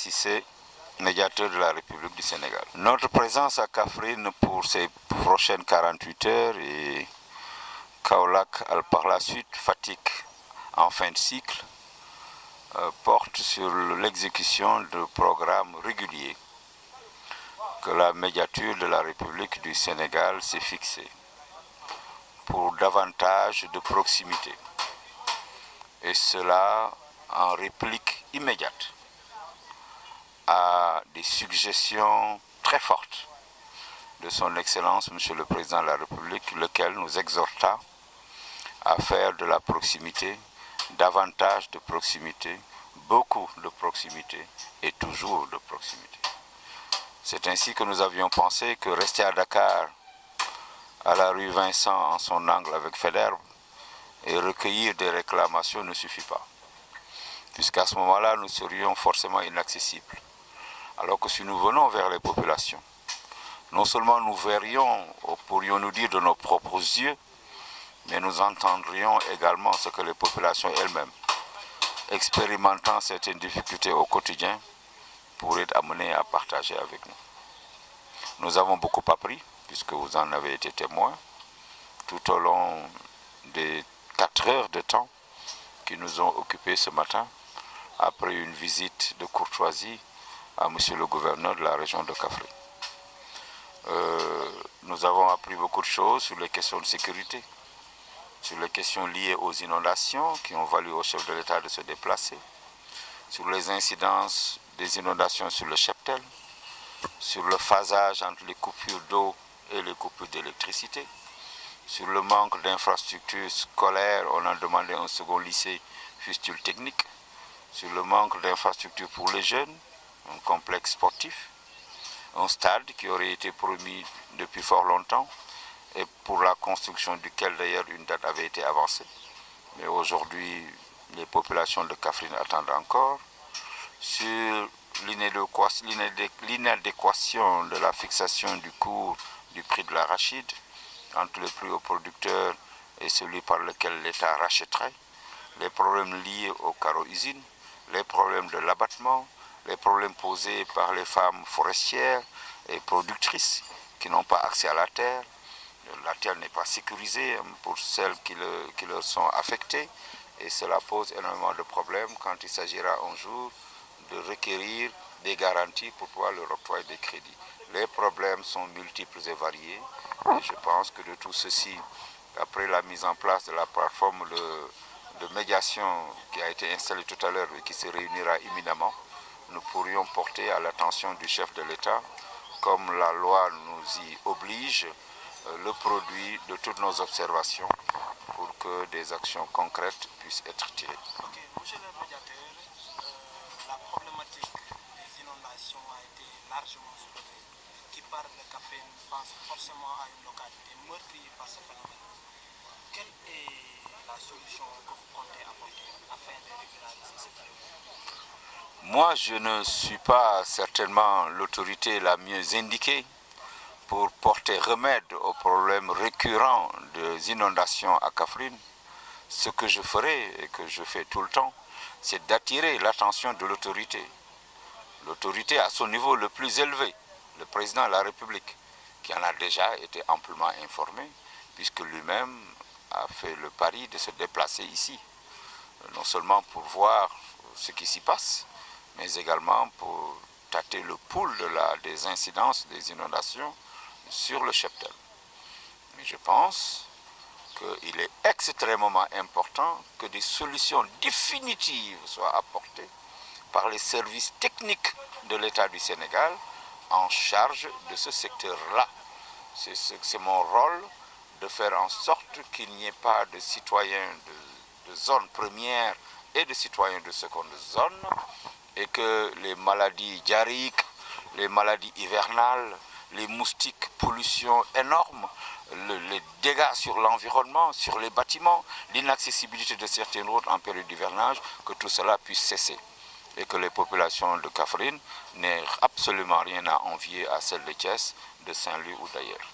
Cissé, médiateur de la République du Sénégal. Notre présence à Kaffrine pour ces prochaines 48 heures et Kaolack par la suite, Fatick en fin de cycle, porte sur l'exécution de programmes réguliers que la médiature de la République du Sénégal s'est fixée pour davantage de proximité. Et cela en réplique immédiate à des suggestions très fortes de son Excellence, Monsieur le Président de la République, lequel nous exhorta à faire de la proximité, davantage de proximité, beaucoup de proximité et toujours de proximité. C'est ainsi que nous avions pensé que rester à Dakar, à la rue Vincent, en son angle avec Faidherbe, et recueillir des réclamations ne suffit pas. Puisqu'à ce moment-là, nous serions forcément inaccessibles. Alors que si nous venons vers les populations, non seulement nous verrions, ou pourrions-nous dire de nos propres yeux, mais nous entendrions également ce que les populations elles-mêmes, expérimentant certaines difficultés au quotidien, pourraient être amenées à partager avec nous. Nous avons beaucoup appris, puisque vous en avez été témoins, tout au long des 4 heures de temps qui nous ont occupés ce matin, après une visite de courtoisie à Monsieur le gouverneur de la région de Kaffrine. Nous avons appris beaucoup de choses sur les questions de sécurité, sur les questions liées aux inondations qui ont valu au chef de l'État de se déplacer, sur les incidences des inondations sur le cheptel, sur le phasage entre les coupures d'eau et les coupures d'électricité, sur le manque d'infrastructures scolaires. On a demandé un second lycée fût-il technique, sur le manque d'infrastructures pour les jeunes, un complexe sportif, un stade qui aurait été promis depuis fort longtemps et pour la construction duquel d'ailleurs une date avait été avancée. Mais aujourd'hui, les populations de Kaffrine attendent encore. Sur l'inadéquation de la fixation du cours du prix de l'arachide entre le prix au producteur et celui par lequel l'État rachèterait, les problèmes liés aux carreaux-usines, les problèmes de l'abattement, les problèmes posés par les femmes forestières et productrices qui n'ont pas accès à la terre. La terre n'est pas sécurisée pour celles qui leur sont affectées et cela pose énormément de problèmes quand il s'agira un jour de requérir des garanties pour pouvoir leur octroyer des crédits. Les problèmes sont multiples et variés et je pense que de tout ceci, après la mise en place de la plateforme de médiation qui a été installée tout à l'heure et qui se réunira imminemment, nous pourrions porter à l'attention du chef de l'État, comme la loi nous y oblige, le produit de toutes nos observations pour que des actions concrètes puissent être tirées. Ok, monsieur le médiateur, la problématique des inondations a été largement soulevée. Qui parle de Kaffrine pense forcément à une localité meurtrie par ce phénomène. Quelle est la solution que vous comptez apporter afin de régulariser ce phénomène? Moi, je ne suis pas certainement l'autorité la mieux indiquée pour porter remède aux problèmes récurrents des inondations à Kaffrine. Ce que je ferai et que je fais tout le temps, c'est d'attirer l'attention de l'autorité. L'autorité à son niveau le plus élevé, le président de la République, qui en a déjà été amplement informé, puisque lui-même a fait le pari de se déplacer ici, non seulement pour voir ce qui s'y passe, mais également pour tâter le pouls des incidences des inondations sur le cheptel. Mais je pense qu'il est extrêmement important que des solutions définitives soient apportées par les services techniques de l'État du Sénégal en charge de ce secteur-là. C'est mon rôle de faire en sorte qu'il n'y ait pas de citoyens de zone première et de citoyens de seconde zone, et que les maladies diarrhéiques, les maladies hivernales, les moustiques, pollution énorme, les dégâts sur l'environnement, sur les bâtiments, l'inaccessibilité de certaines routes en période d'hivernage, que tout cela puisse cesser. Et que les populations de Kaffrine n'aient absolument rien à envier à celles de Thiès, de Saint-Louis ou d'ailleurs.